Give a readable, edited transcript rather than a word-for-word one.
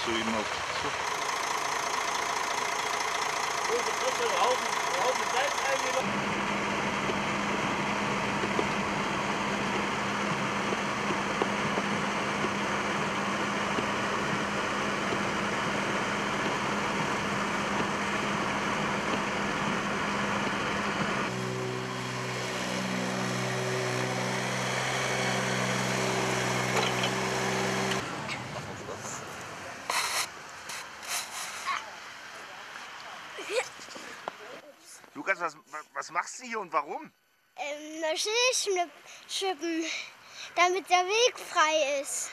zu ihm auf zu. Lukas, was machst du hier und warum? Schnee schippen, damit der Weg frei ist.